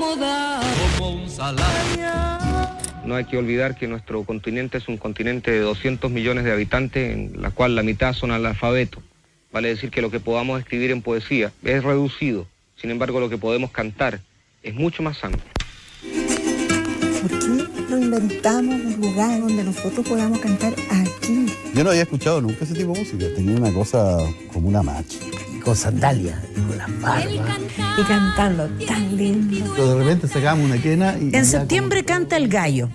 acomodar como un salario. No hay que olvidar que nuestro continente es un continente de 200 millones de habitantes, en la cual la mitad son analfabetos. Vale decir que lo que podamos escribir en poesía es reducido. Sin embargo, lo que podemos cantar es mucho más amplio. ¿Por qué no inventamos un lugar donde nosotros podamos cantar aquí? Yo no había escuchado nunca ese tipo de música. Tenía una cosa como una marcha. Con sandalias, con las barbas. Y cantando tan lindo. Pero de repente sacábamos una quena y... En septiembre canta El Gallo.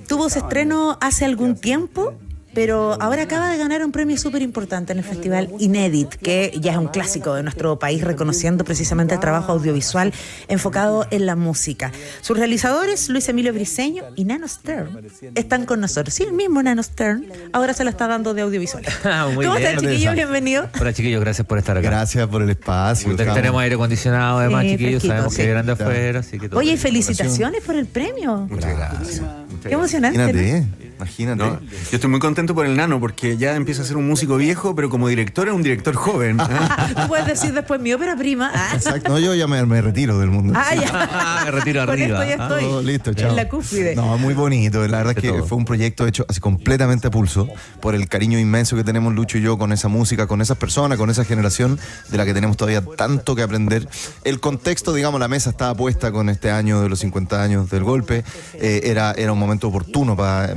Tuvo su estreno hace algún tiempo, pero ahora acaba de ganar un premio súper importante en el Festival Inédit, que ya es un clásico de nuestro país, reconociendo precisamente el trabajo audiovisual enfocado en la música. Sus realizadores, Luis Emilio Briceño y Nano Stern, están con nosotros. Sí, el mismo Nano Stern, ahora se la está dando de audiovisuales. ¿Cómo están, chiquillos? Bienvenidos. Hola, chiquillos, gracias por estar acá. Gracias por el espacio. Tenemos aire acondicionado, además, Sí, chiquillos, fresquito, sabemos sí. que grande afuera, así que todo. Oye, y felicitaciones por el premio. Muchas gracias. Qué emocionante, Imagínate. No, yo estoy muy contento por el Nano porque ya empieza a ser un músico viejo, pero como director es un director joven. ¿no? Tú puedes decir después mi ópera prima. Exacto. No, yo ya me retiro del mundo. Ya. Me retiro Con arriba. esto ya estoy. Oh, listo, chao. En la cúspide. No, muy bonito. La verdad es que todo. fue un proyecto hecho así completamente a pulso por el cariño inmenso que tenemos Lucho y yo con esa música, con esas personas, con esa generación de la que tenemos todavía tanto que aprender. El contexto, digamos, la mesa estaba puesta con este año de los 50 años del golpe. Era un momento oportuno para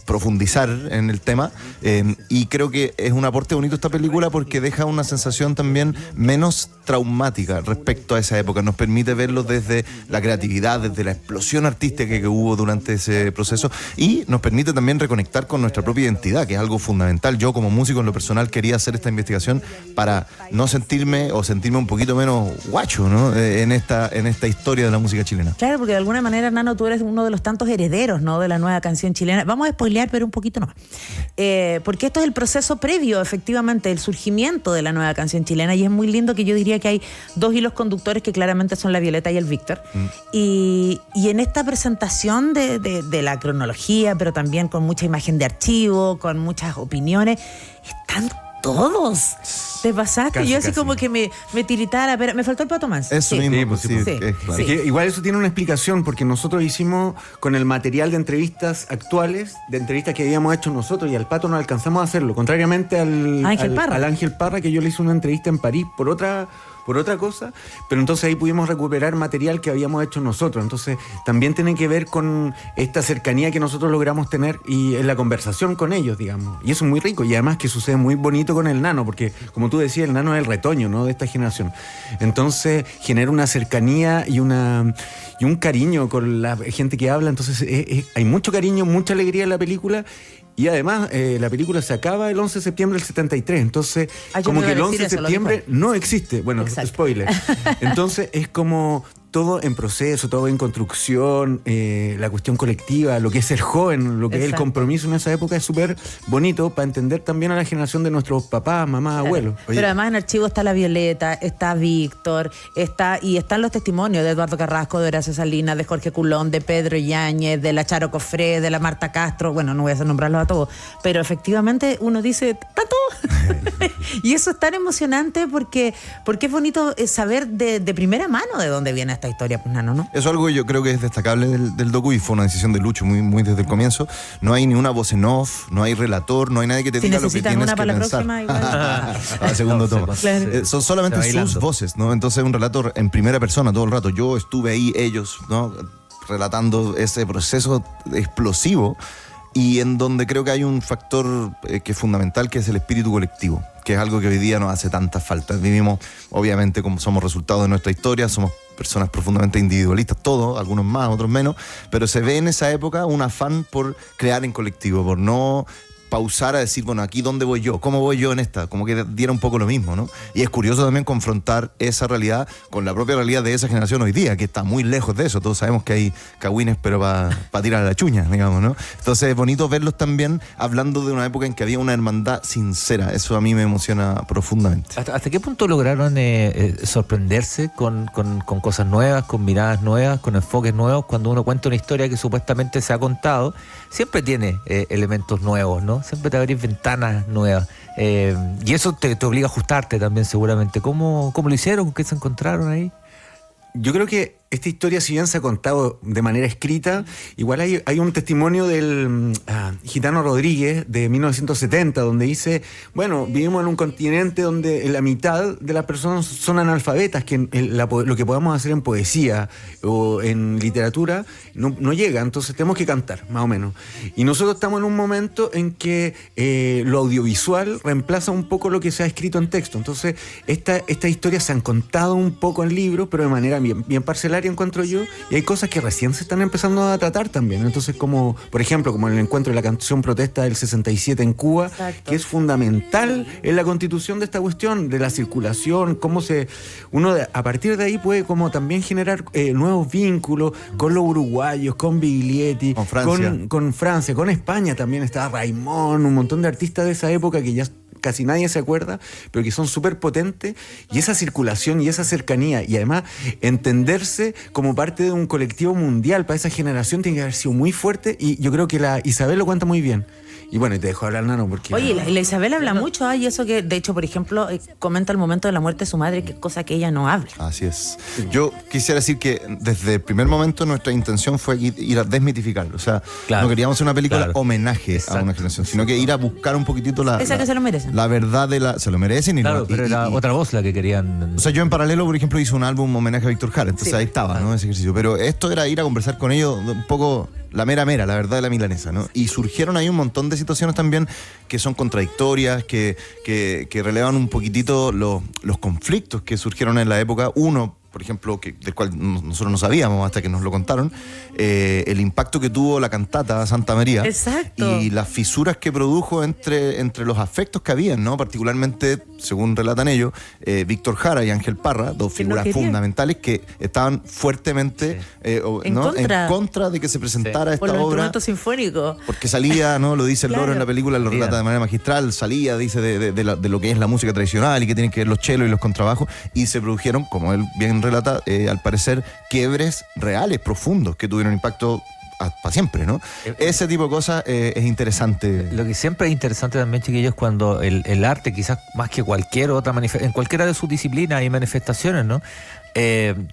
profundizar en el tema y creo que es un aporte bonito esta película porque deja una sensación también menos traumática respecto a esa época, nos permite verlo desde la creatividad, desde la explosión artística que hubo durante ese proceso y nos permite también reconectar con nuestra propia identidad, que es algo fundamental. Yo como músico en lo personal quería hacer esta investigación para no sentirme o sentirme un poquito menos guacho, ¿no? en esta historia de la música chilena. Claro, porque de alguna manera, Nano, tú eres uno de los tantos herederos, ¿no?, de la nueva canción chilena. Vamos a spoilear, pero un poquito no. Porque esto es el proceso previo, efectivamente, el surgimiento de la nueva canción chilena, y es muy lindo que yo diría que hay dos hilos conductores que claramente son la Violeta y el Víctor. Y en esta presentación de la cronología, pero también con mucha imagen de archivo, con muchas opiniones, están todos. Te pasaste, yo así como que me tiritaba la pera. Me faltó el Pato Manso. Eso Sí. mismo, Sí. sí, Sí. claro. Es que igual eso tiene una explicación porque nosotros hicimos con el material de entrevistas actuales, de entrevistas que habíamos hecho nosotros y al Pato no alcanzamos a hacerlo, contrariamente al Ángel Parra. al Ángel Parra, que yo le hice una entrevista en París por otra cosa, pero entonces ahí pudimos recuperar material que habíamos hecho nosotros. Entonces también tiene que ver con esta cercanía que nosotros logramos tener y en la conversación con ellos, digamos. Y eso es muy rico y además que sucede muy bonito con el Nano, porque como tú decías, el Nano es el retoño, ¿no?, de esta generación. Entonces genera una cercanía y un cariño con la gente que habla. Entonces hay mucho cariño, mucha alegría en la película. Y además, la película se acaba el 11 de septiembre del 73. Entonces, yo como me que iba el a 11 de decir eso, lo septiembre dijo. no existe. Bueno, Exacto. spoiler. Entonces, es como todo en proceso, todo en construcción, la cuestión colectiva, lo que es ser joven, lo que es el Exacto. compromiso en esa época es súper bonito para entender también a la generación de nuestros papás, mamás, abuelos. Pero además en archivo está la Violeta, está Víctor, están los testimonios de Eduardo Carrasco, de Horacio Salinas, de Jorge Culón, de Pedro Yáñez, de la Charo Cofré, de la Marta Castro. Bueno, no voy a nombrarlos a todos, pero efectivamente uno dice, ¿está todo? Y eso es tan emocionante porque es bonito saber de primera mano de dónde viene esta historia, pues, Nano, ¿no? Eso es algo que yo creo que es destacable del docu y fue una decisión de Lucho muy desde el comienzo. No hay ni una voz en off, no hay relator, no hay nadie que te Si diga lo que necesitan tienes una que para la pensar. próxima, igual. Al segundo toma. Claro. Son solamente Se va sus bailando. voces, ¿no? Entonces un relator en primera persona todo el rato. Yo estuve ahí, ellos, ¿no?, relatando ese proceso explosivo y en donde creo que hay un factor que es fundamental, que es el espíritu colectivo, que es algo que hoy día nos hace tanta falta. Vivimos, obviamente, como somos resultado de nuestra historia, somos personas profundamente individualistas, todos, algunos más, otros menos, pero se ve en esa época un afán por crear en colectivo, por no pausar a decir, bueno, aquí dónde voy yo, cómo voy yo en esta, como que diera un poco lo mismo, ¿no? Y es curioso también confrontar esa realidad con la propia realidad de esa generación hoy día, que está muy lejos de eso. Todos sabemos que hay cagüines, pero para tirar a la chuña, digamos, ¿no? Entonces es bonito verlos también hablando de una época en que había una hermandad sincera. Eso a mí me emociona profundamente. ¿Hasta qué punto lograron sorprenderse con cosas nuevas, con miradas nuevas, con enfoques nuevos? Cuando uno cuenta una historia que supuestamente se ha contado, siempre tiene elementos nuevos, ¿no? Siempre te abrís ventanas nuevas. Y eso te obliga a ajustarte también seguramente. ¿Cómo lo hicieron? ¿Qué se encontraron ahí? Yo creo que esta historia, si bien se ha contado de manera escrita, igual hay un testimonio del Gitano Rodríguez de 1970, donde dice, bueno, vivimos en un continente donde la mitad de las personas son analfabetas, que lo que podamos hacer en poesía o en literatura no llega, entonces tenemos que cantar, más o menos. Y nosotros estamos en un momento en que lo audiovisual reemplaza un poco lo que se ha escrito en texto. Entonces, estas historias se han contado un poco en libros, pero de manera bien parcelar, encuentro yo, y hay cosas que recién se están empezando a tratar también. Entonces, como por ejemplo, como el encuentro de la canción protesta del 67 en Cuba, exacto, que es fundamental en la constitución de esta cuestión, de la circulación, a partir de ahí puede como también generar nuevos vínculos con los uruguayos, con Biglietti, con Francia, con España también estaba Raimón, un montón de artistas de esa época que ya casi nadie se acuerda, pero que son súper potentes, y esa circulación y esa cercanía, y además entenderse como parte de un colectivo mundial para esa generación tiene que haber sido muy fuerte, y yo creo que la Isabel lo cuenta muy bien. Y bueno, y te dejo hablar, Nano, porque... Oye, la Isabel habla mucho, y eso que, de hecho, por ejemplo, comenta el momento de la muerte de su madre, que es cosa que ella no habla. Así es. Yo quisiera decir que desde el primer momento nuestra intención fue ir a desmitificarlo. O sea, no queríamos hacer una película homenaje a una generación, sino que ir a buscar un poquitito que se lo merecen. La verdad se lo merecen. Pero era otra voz la que querían... O sea, yo en paralelo, por ejemplo, hice un álbum homenaje a Víctor Jara, entonces ahí estaba, ¿no? Ese ejercicio. Pero esto era ir a conversar con ellos un poco... La mera, la verdad de la milanesa, ¿no? Y surgieron ahí un montón de situaciones también que son contradictorias, que relevan un poquitito los conflictos que surgieron en la época. Uno, por ejemplo, del cual nosotros no sabíamos hasta que nos lo contaron, el impacto que tuvo la cantata Santa María. Exacto. Y las fisuras que produjo entre los afectos que habían, ¿no? Particularmente, según relatan ellos, Víctor Jara y Ángel Parra, dos figuras fundamentales que estaban fuertemente en contra de que se presentara esta por los obra. Instrumentos sinfónicos. Porque salía, ¿no? Lo dice el Loro en la película, lo relata de manera magistral, salía, dice, de lo que es la música tradicional y que tienen que ver los chelos y los contrabajos, y se produjeron, como él bien relata, al parecer, quiebres reales, profundos, que tuvieron impacto para siempre, ¿no? Ese tipo de cosas es interesante. Lo que siempre es interesante también, chiquillos, cuando el arte, quizás más que cualquier otra en cualquiera de sus disciplinas y manifestaciones, ¿no?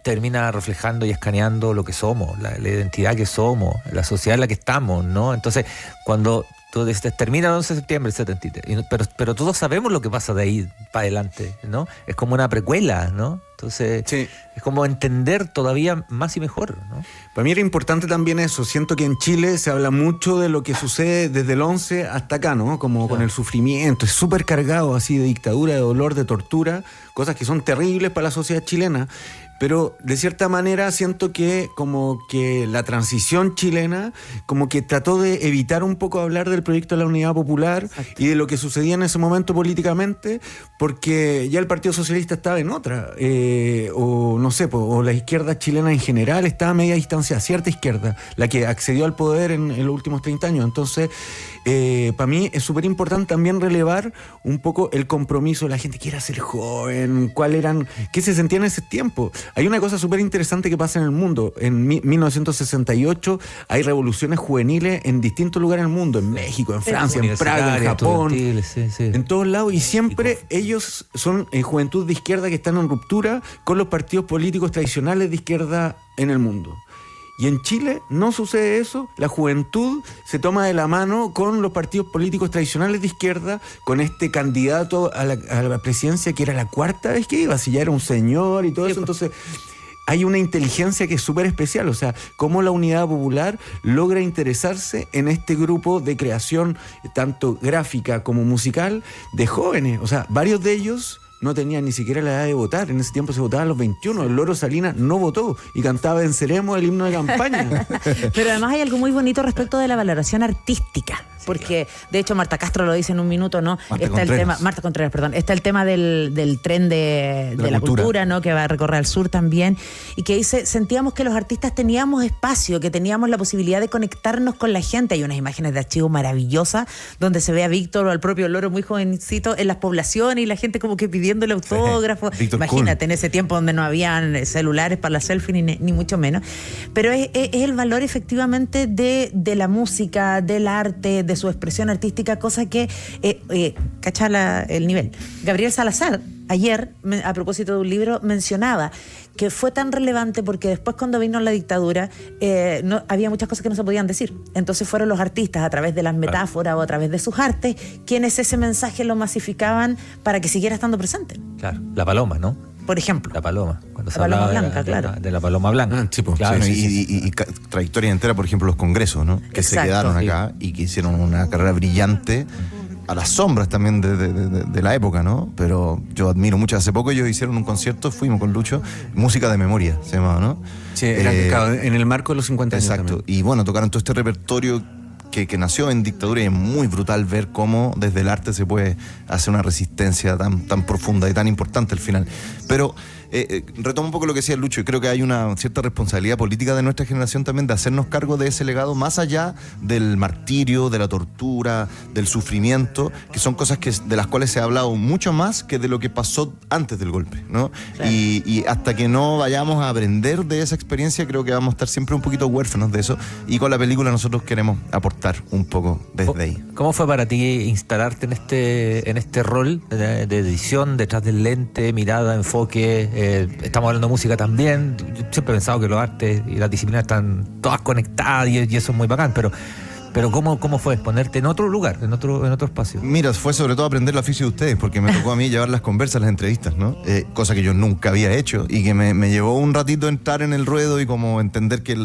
Termina reflejando y escaneando lo que somos, la identidad que somos, la sociedad en la que estamos, ¿no? Entonces, cuando termina el 11 de septiembre del 73, pero todos sabemos lo que pasa de ahí para adelante, ¿no? Es como una precuela, ¿no? Entonces, es como entender todavía más y mejor, ¿no? Para mí era importante también eso. Siento que en Chile se habla mucho de lo que sucede desde el 11 hasta acá, ¿no? Como con el sufrimiento, es súper cargado así de dictadura, de dolor, de tortura, cosas que son terribles para la sociedad chilena. Pero de cierta manera siento que como que la transición chilena como que trató de evitar un poco hablar del proyecto de la Unidad Popular. Exacto. Y de lo que sucedía en ese momento políticamente, porque ya el Partido Socialista estaba en otra, o no sé, o la izquierda chilena en general estaba a media distancia, cierta izquierda, la que accedió al poder en los últimos 30 años. Entonces, para mí es súper importante también relevar un poco el compromiso de la gente que era ser joven, qué se sentía en ese tiempo. Hay una cosa súper interesante que pasa en el mundo. En 1968 hay revoluciones juveniles en distintos lugares del mundo, en México, en Francia, en Praga, en Japón, en todos lados, y siempre ellos son juventud de izquierda que están en ruptura con los partidos políticos tradicionales de izquierda en el mundo. Y en Chile no sucede eso. La juventud se toma de la mano con los partidos políticos tradicionales de izquierda, con este candidato a la presidencia que era la cuarta vez que iba, si ya era un señor y todo eso. Entonces hay una inteligencia que es súper especial. O sea, cómo la Unidad Popular logra interesarse en este grupo de creación, tanto gráfica como musical, de jóvenes. O sea, varios de ellos no tenían ni siquiera la edad de votar. En ese tiempo se votaba a los 21. El Loro Salinas no votó y cantaba Venceremos, el himno de campaña. Pero además hay algo muy bonito respecto de la valoración artística. Porque, de hecho, Marta Castro lo dice en un minuto, ¿no? Marta Contreras, perdón. Está el tema del tren de la cultura, ¿no? Que va a recorrer al sur también. Y que dice, sentíamos que los artistas teníamos espacio, que teníamos la posibilidad de conectarnos con la gente. Hay unas imágenes de archivo maravillosas donde se ve a Víctor o al propio Loro muy jovencito en las poblaciones y la gente como que pidiéndole autógrafos. Sí, imagínate, en ese tiempo donde no habían celulares para la selfie ni mucho menos. Pero es el valor efectivamente de la música, del arte, de su expresión artística, cosa que cacha el nivel. Gabriel Salazar ayer, a propósito de un libro, mencionaba que fue tan relevante porque después cuando vino la dictadura había muchas cosas que no se podían decir. Entonces fueron los artistas a través de las metáforas o a través de sus artes quienes ese mensaje lo masificaban para que siguiera estando presente. Claro, la paloma, ¿no? Por ejemplo. La paloma. Cuando se paloma hablaba blanca, claro. de la paloma blanca. Sí, pues, claro, y trayectoria entera, por ejemplo, los congresos, ¿no? Que Exacto. se quedaron acá y que hicieron una carrera brillante a las sombras también de la época, ¿no? Pero yo admiro mucho. Hace poco ellos hicieron un concierto, fuimos con Lucho, Música de Memoria, se llamaba, ¿no? Sí, claro, en el marco de los 50 años. Exacto. También. Y bueno, tocaron todo este repertorio que nació en dictadura, y es muy brutal ver cómo desde el arte se puede hacer una resistencia tan profunda y tan importante al final. Pero retomo un poco lo que decía Lucho, y creo que hay una cierta responsabilidad política de nuestra generación también de hacernos cargo de ese legado, más allá del martirio, de la tortura, del sufrimiento, que son cosas de las cuales se ha hablado mucho más que de lo que pasó antes del golpe, ¿no? Claro. Y hasta que no vayamos a aprender de esa experiencia, creo que vamos a estar siempre un poquito huérfanos de eso, y con la película nosotros queremos aportar un poco desde ahí. ¿Cómo fue para ti instalarte en este rol de edición, detrás del lente, mirada, enfoque? Estamos hablando de música también. Yo siempre he pensado que los artes y las disciplinas están todas conectadas y eso es muy bacán, pero ¿cómo fue ponerte en otro lugar, en otro espacio? Mira, fue sobre todo aprender el oficio de ustedes, porque me tocó a mí llevar las conversas, las entrevistas, ¿no? Cosa que yo nunca había hecho y que me llevó un ratito entrar en el ruedo y como entender que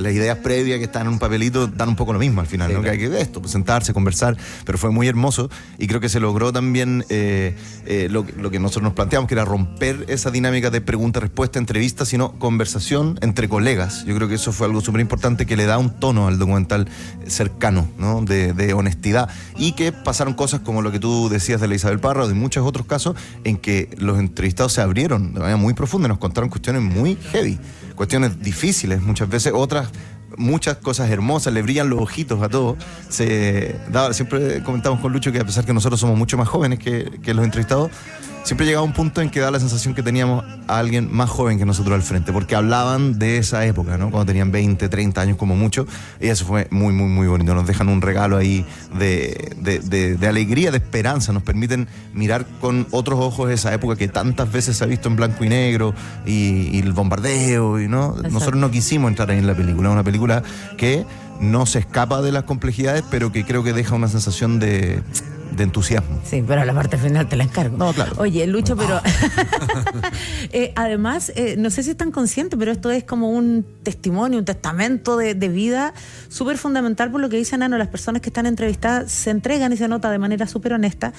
las ideas previas que están en un papelito dan un poco lo mismo al final, sí, ¿no? Claro. Que hay que esto, pues, sentarse, conversar, pero fue muy hermoso y creo que se logró también lo que nosotros nos planteamos, que era romper esa dinámica de pregunta-respuesta, entrevista, sino conversación entre colegas. Yo creo que eso fue algo súper importante que le da un tono al documental cercano, ¿no? De honestidad, y que pasaron cosas como lo que tú decías de la Isabel Parra o de muchos otros casos en que los entrevistados se abrieron de manera muy profunda y nos contaron cuestiones muy heavy, cuestiones difíciles muchas veces, otras muchas cosas hermosas, le brillan los ojitos a todos. Siempre comentamos con Lucho que a pesar que nosotros somos mucho más jóvenes que los entrevistados, siempre llegaba un punto en que da la sensación que teníamos a alguien más joven que nosotros al frente, porque hablaban de esa época, ¿no? Cuando tenían 20, 30 años como mucho, y eso fue muy, muy, muy bonito. Nos dejan un regalo ahí de alegría, de esperanza, nos permiten mirar con otros ojos esa época que tantas veces se ha visto en blanco y negro, y el bombardeo, y ¿no? Exacto. Nosotros no quisimos entrar ahí en la película, una película que no se escapa de las complejidades, pero que creo que deja una sensación de entusiasmo. Sí, pero la parte final te la encargo. No, claro. Oye, Lucho, pero además, no sé si están conscientes, pero esto es como un testimonio, un testamento de vida súper fundamental por lo que dice Nano. Las personas que están entrevistadas se entregan y se nota de manera súper honesta,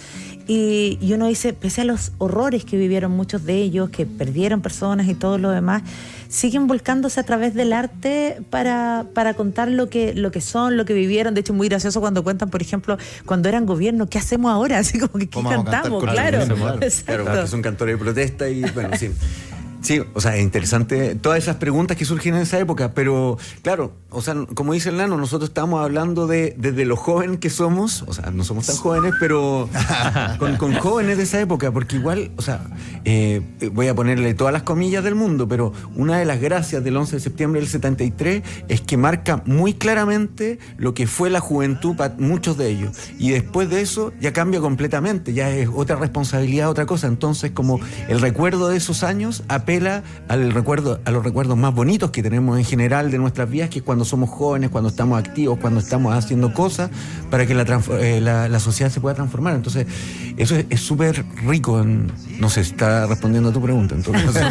y uno dice, pese a los horrores que vivieron muchos de ellos, que perdieron personas y todo lo demás, siguen volcándose a través del arte para contar lo que son, lo que vivieron. De hecho, es muy gracioso cuando cuentan, por ejemplo, cuando eran gobierno, ¿qué hacemos ahora? Así como que ¿qué cantamos? Claro, claro, que son cantores de protesta y bueno, sí. Sí, o sea, es interesante todas esas preguntas que surgen en esa época, pero claro, o sea, como dice el Nano, nosotros estamos hablando desde lo joven que somos, o sea, no somos tan jóvenes, pero con jóvenes de esa época, porque igual, o sea, voy a ponerle todas las comillas del mundo, pero una de las gracias del 11 de septiembre del 73 es que marca muy claramente lo que fue la juventud para muchos de ellos, y después de eso ya cambia completamente, ya es otra responsabilidad, otra cosa. Entonces, como el recuerdo de esos años apela a los recuerdos más bonitos que tenemos en general de nuestras vidas, que es cuando somos jóvenes, cuando estamos activos, cuando estamos haciendo cosas para que la sociedad se pueda transformar. Entonces, eso es súper rico. No sé si está respondiendo a tu pregunta. Entonces,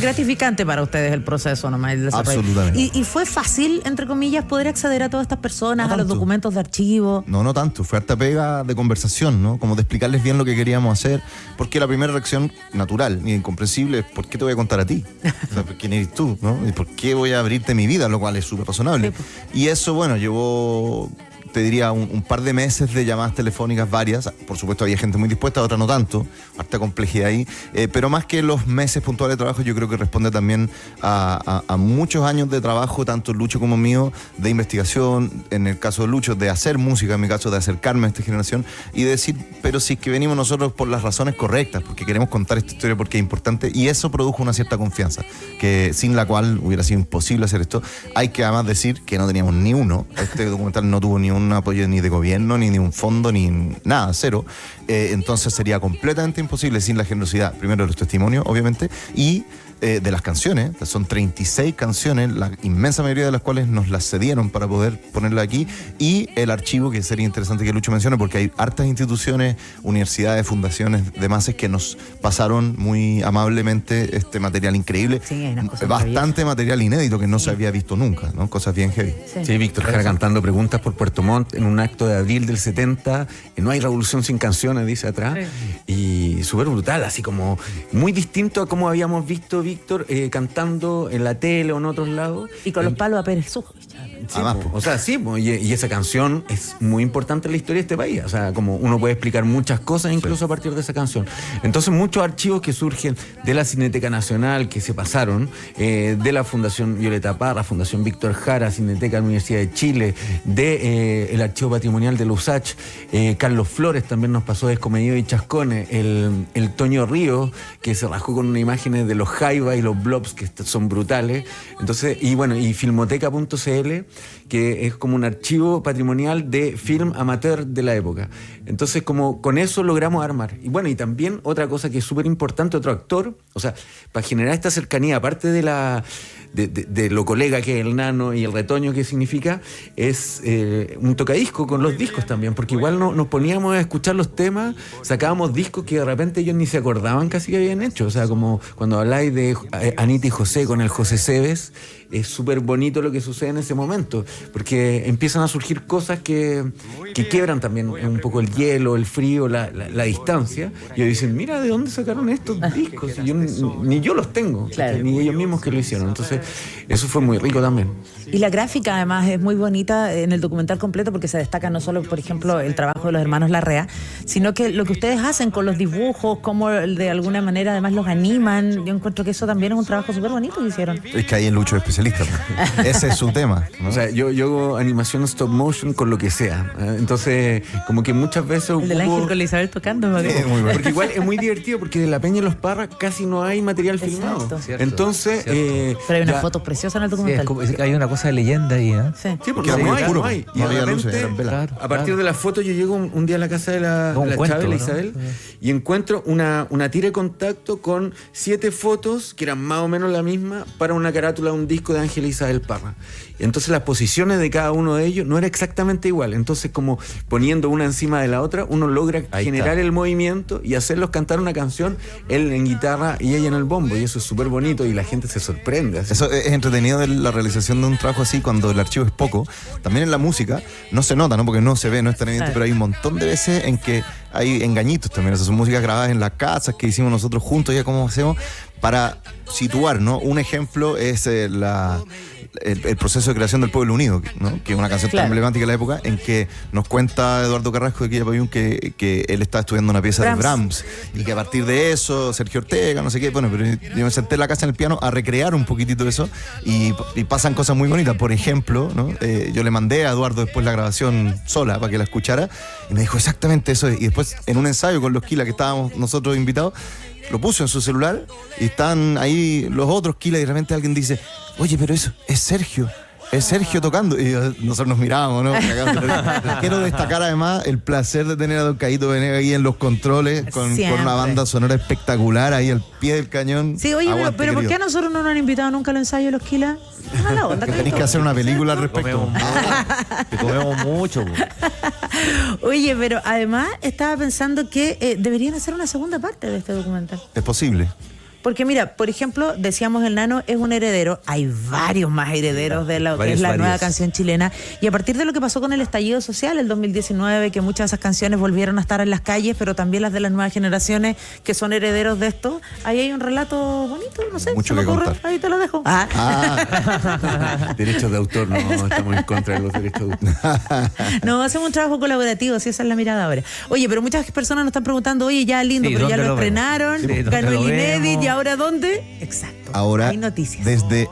gratificante para ustedes el proceso, nomás, el desarrollo. Absolutamente. ¿Y fue fácil, entre comillas, poder acceder a todas estas personas, No a los tanto. documentos de archivo? No tanto, fue harta pega de conversación, ¿no? Como de explicarles bien lo que queríamos hacer, porque la primera reacción natural y incomprensible es ¿por qué te voy a contar a ti? O sea, ¿quién eres tú? ¿No? ¿Y por qué voy a abrirte mi vida? Lo cual es súper razonable. Sí, pues. Y eso, bueno, llevó, te diría, un par de meses de llamadas telefónicas varias. Por supuesto había gente muy dispuesta, otra no tanto, harta complejidad ahí, pero más que los meses puntuales de trabajo, yo creo que responde también a muchos años de trabajo, tanto Lucho como mío, de investigación, en el caso de Lucho, de hacer música, en mi caso de acercarme a esta generación y de decir, pero si es que venimos nosotros por las razones correctas, porque queremos contar esta historia porque es importante, y eso produjo una cierta confianza, que sin la cual hubiera sido imposible hacer esto. Hay que además decir que no teníamos ni uno, este documental no tuvo ni un apoyo ni de gobierno, ni de un fondo, ni nada, cero. Entonces sería completamente imposible sin la generosidad, primero de los testimonios, obviamente, y de las canciones. Son 36 canciones, la inmensa mayoría de las cuales nos las cedieron para poder ponerla aquí, y el archivo, que sería interesante que Lucho mencione, porque hay hartas instituciones, universidades, fundaciones, demás, que nos pasaron muy amablemente este material increíble. Sí, hay unas cosas bastante material inédito que no se había visto nunca, ¿no? Cosas bien heavy. Sí, Víctor Jara cantando Preguntas por Puerto Montt en un acto de abril del 70. No hay revolución sin canciones, dice atrás. Y súper brutal, así como muy distinto a cómo habíamos visto Víctor cantando en la tele o en otros lados. Y con los palos a Pérez Sujo. Sí, o sea, sí, y esa canción es muy importante en la historia de este país. O sea, como uno puede explicar muchas cosas incluso a partir de esa canción. Entonces, muchos archivos que surgen de la Cineteca Nacional, que se pasaron, de la Fundación Violeta Parra, Fundación Víctor Jara, Cineteca de la Universidad de Chile, de el Archivo Patrimonial de la USACH, Carlos Flores también nos pasó Descomedido y Chascones, el Toño Ríos, que se rajó con unas imágenes de los Jaiba y los Blobs, que son brutales. Entonces, y bueno, y Filmoteca.cl, que es como un archivo patrimonial de film amateur de la época. Entonces, como con eso logramos armar. Y bueno, y también otra cosa que es súper importante, otro actor, o sea, para generar esta cercanía, aparte de lo colega que es el Nano y el Retoño que significa, es un tocadisco con los discos también, porque igual nos poníamos a escuchar los temas, sacábamos discos que de repente ellos ni se acordaban casi que habían hecho. O sea, como cuando habláis de Anita y José con el José Cebes, es súper bonito lo que sucede en ese momento, porque empiezan a surgir cosas que quiebran también un poco el hielo, el frío, la distancia, y ellos dicen, mira, ¿de dónde sacaron estos discos? Y ni yo los tengo, claro, ni ellos mismos que lo hicieron. Entonces, eso fue muy rico también. Y la gráfica además es muy bonita en el documental completo, porque se destaca no solo, por ejemplo, el trabajo de los hermanos Larrea, sino que lo que ustedes hacen con los dibujos, cómo de alguna manera además los animan. Yo encuentro que eso también es un trabajo súper bonito que hicieron. Es que ahí el Lucho es especialista, ¿no? Ese es su tema, ¿no? O sea, yo hago animación stop motion con lo que sea. Entonces, como que muchas veces el del Ángel con la Isabel tocando, muy bueno. Porque igual es muy divertido, porque de La Peña y los Parra casi no hay material filmado. Cierto, entonces, pero hay una foto preciosa en el documental. Sí, hay una cosa de leyenda ahí, ¿eh? Sí, porque no hay. Y no había de repente, luces, eran velas. a partir de la foto, yo llego un día a la casa de la Chávez, la Isabel, y encuentro una tira de contacto con 7 fotos que eran más o menos la misma para una carátula de un disco de Ángel e Isabel Parra. Y entonces las posiciones de cada uno de ellos no era exactamente igual. Entonces, como poniendo una encima de la otra, uno logra generar el movimiento y hacerlos cantar una canción, él en guitarra y ella en el bombo. Y eso es súper bonito y la gente se sorprende. Así. Eso es entretenido de la realización de un trabajo así, cuando el archivo es poco. También en la música no se nota, ¿no? Porque no se ve, no es tan evidente, pero hay un montón de veces en que hay engañitos también. Esas son músicas grabadas en las casas que hicimos nosotros juntos, ya como hacemos, para situar, ¿no? Un ejemplo es el proceso de creación del Pueblo Unido, ¿no? Que es una canción tan emblemática de la época, en que nos cuenta Eduardo Carrasco de Quilla Payún que él está estudiando una pieza de Brahms, y que a partir de eso Sergio Ortega, no sé qué, bueno, pero yo me senté en la casa en el piano a recrear un poquitito eso, y pasan cosas muy bonitas. Por ejemplo, ¿no? Yo le mandé a Eduardo después la grabación sola para que la escuchara, y me dijo exactamente eso. Y después, en un ensayo con los Quila que estábamos nosotros invitados, lo puso en su celular y están ahí los otros Quila, y de repente alguien dice, oye, pero eso es Sergio tocando. Y nosotros nos mirábamos, ¿no? Quiero destacar además el placer de tener a don Caíto Venegas ahí en los controles con una banda sonora espectacular ahí al pie del cañón. Sí, oye, pero ¿por qué a nosotros no nos han invitado nunca al ensayo de los Quila? Mala onda, tenéis que hacer una película al respecto. Te comemos mucho. Oye, pero además estaba pensando que deberían hacer una segunda parte de este documental. Es posible. Porque mira, por ejemplo, decíamos el Nano es un heredero, hay varios más herederos de lo que es la nueva canción chilena, y a partir de lo que pasó con el estallido social el 2019, que muchas de esas canciones volvieron a estar en las calles, pero también las de las nuevas generaciones que son herederos de esto, ahí hay un relato bonito, no sé, mucho que contar. Ahí te lo dejo. Derechos de autor, no, estamos en contra de los derechos de autor. No, hacemos un trabajo colaborativo, si esa es la mirada ahora. Oye, pero muchas personas nos están preguntando, oye, ya lindo, pero ya lo estrenaron, ganó el inédit. ¿Y ahora dónde? Exacto. Ahora, hay noticias. Desde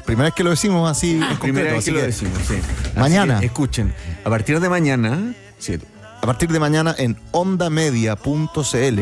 primera vez que lo decimos así en concreto. Primera vez que lo decimos, sí. Mañana. Escuchen, a partir de mañana, sí, a partir de mañana en ondamedia.cl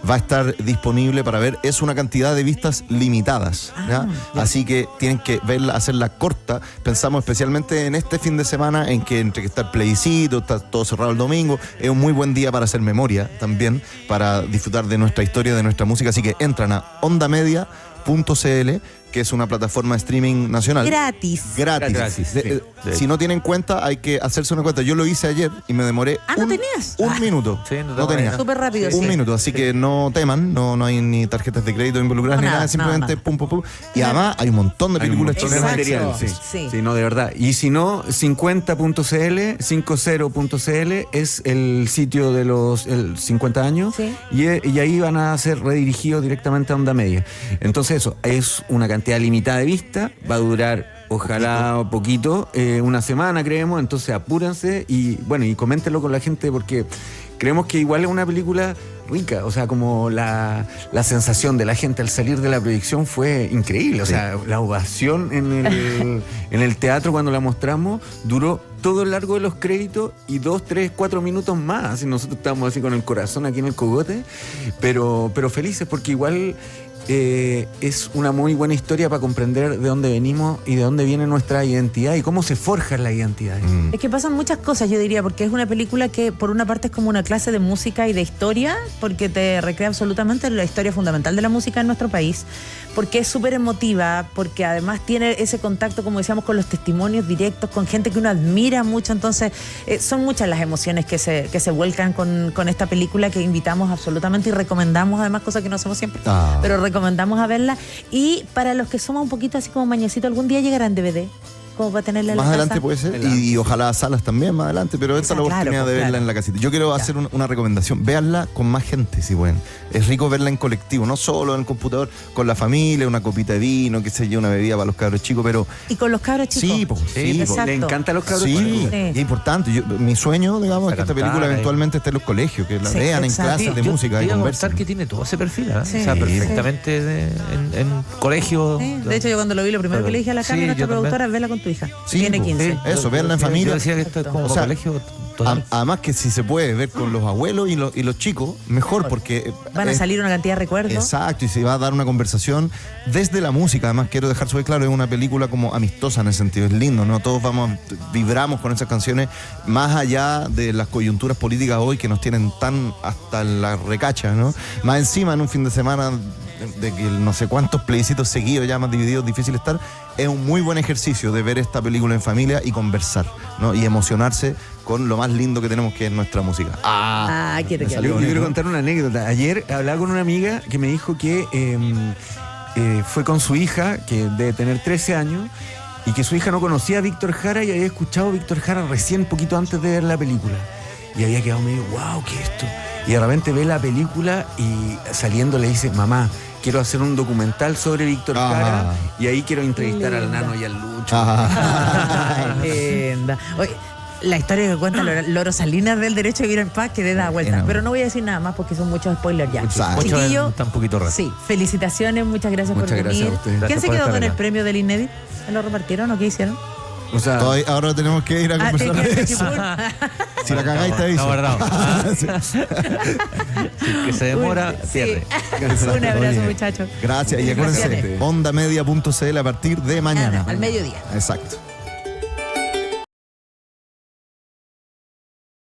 va a estar disponible para ver. Es una cantidad de vistas limitadas, ¿ya? Así que tienen que verla, hacerla corta. Pensamos especialmente en este fin de semana en que entre que está el plebiscito, está todo cerrado el domingo, es un muy buen día para hacer memoria también, para disfrutar de nuestra historia, de nuestra música. Así que entran a ondamedia.cl, que es una plataforma de streaming nacional. Gratis. Gratis, sí. Si no tienen cuenta, hay que hacerse una cuenta. Yo lo hice ayer y me demoré ¿no tenías? un minuto. Sí, no tenía. Súper rápido. Un minuto, así que no teman, no hay ni tarjetas de crédito involucradas ni nada, simplemente nada. pum, pum, pum. Y además hay un montón de películas Hay un montón de chilenas. material, Sí. sí, no, de verdad. Y si no, 50.cl, 50.cl es el sitio de los 50 años, Sí. y ahí van a ser redirigidos directamente a Onda Media. Entonces eso, es una cantidad limitada de vista, va a durar ojalá poquito, una semana creemos, entonces apúrense y bueno, y coméntenlo con la gente porque creemos que igual es una película rica, o sea, como la sensación de la gente al salir de la proyección fue increíble, o sea, la ovación en el teatro cuando la mostramos duró todo el largo de los créditos y 2, 3, 4 minutos más, y nosotros estábamos así con el corazón aquí en el cogote, pero felices porque igual es una muy buena historia para comprender de dónde venimos y de dónde viene nuestra identidad y cómo se forja la identidad. Es que pasan muchas cosas, yo diría, porque es una película que por una parte es como una clase de música y de historia, porque te recrea absolutamente la historia fundamental de la música en nuestro país, porque es súper emotiva, porque además tiene ese contacto, como decíamos, con los testimonios directos, con gente que uno admira mucho, entonces son muchas las emociones que se vuelcan con esta película que invitamos absolutamente y recomendamos, además, cosas que no hacemos siempre, pero recomendamos a verla. Y para los que somos un poquito así como mañecito, algún día llegará en DVD, como para tenerla en Más la adelante casa. puede ser, y ojalá salas también más adelante, pero esta es la oportunidad de verla en la casita. Yo quiero hacer una recomendación, véanla con más gente si pueden. Es rico verla en colectivo, no solo en el computador, con la familia, una copita de vino, qué sé yo, una bebida para los cabros chicos, pero... Y con los cabros chicos. Sí, pues, exacto. Le encanta a los cabros Sí, chicos. Sí. y es importante. Mi sueño, digamos, es que esta Cantar, película eventualmente esté en los colegios, que la Sí, vean en exacto. clases de Yo música te y iba a conversen. contar que tiene todo ese perfil, ¿eh? Sí, o sea, sí. perfectamente en colegio. Sí, de hecho, yo cuando lo vi, lo primero que le dije a la Sí, Carmen, nuestra yo también. productora, es vela con tu hija. Sí, Tiene pues, 15. eso, véanla en familia. Yo decía que esto es como O sea, colegio total. Además que si se puede ver con los abuelos y los chicos, mejor, porque... Van a salir una cantidad de recuerdos. Exacto, y se va a dar una conversación desde la música. Además, quiero dejar súper claro, es una película como amistosa en ese sentido, es lindo, ¿no? Todos vibramos con esas canciones, más allá de las coyunturas políticas hoy que nos tienen tan hasta la recacha, ¿no? Más encima en un fin de semana de que no sé cuántos plebiscitos seguidos, ya más divididos, difícil estar, es un muy buen ejercicio de ver esta película en familia y conversar, ¿no? Y emocionarse con lo más lindo que tenemos, que es nuestra música. Quiero me que salió Yo bonito. quiero contar una anécdota. Ayer hablaba con una amiga que me dijo que fue con su hija, que debe tener 13 años, y que su hija no conocía a Víctor Jara y había escuchado a Víctor Jara recién poquito antes de ver la película. Y había quedado medio, wow, ¿qué es esto? Y de repente ve la película y saliendo le dice, mamá, quiero hacer un documental sobre Víctor Jara y ahí quiero entrevistar al Nano y al Lucho. Ay, linda. Oye, la historia que cuenta Loro Salinas del derecho a vivir en paz, que le da vuelta. Pero no voy a decir nada más porque son muchos spoilers ya. Exacto. Mucho Chiquillo, está un poquito raro. sí, felicitaciones, muchas gracias Muchas por gracias venir. a ustedes. ¿Quién Gracias se por quedó esta con el vela. premio del Inédit? ¿Se lo repartieron o qué hicieron? O sea, Ahora tenemos que ir a conversar ¿tiene de que eso. ir Si la cagáis, te aviso. Está guardado. Sí. Que se demora, Sí. pierde. Un abrazo, Oye, muchachos. Gracias. Y acuérdense, Gracias. ondamedia.cl a partir de mañana. Al mediodía. Exacto.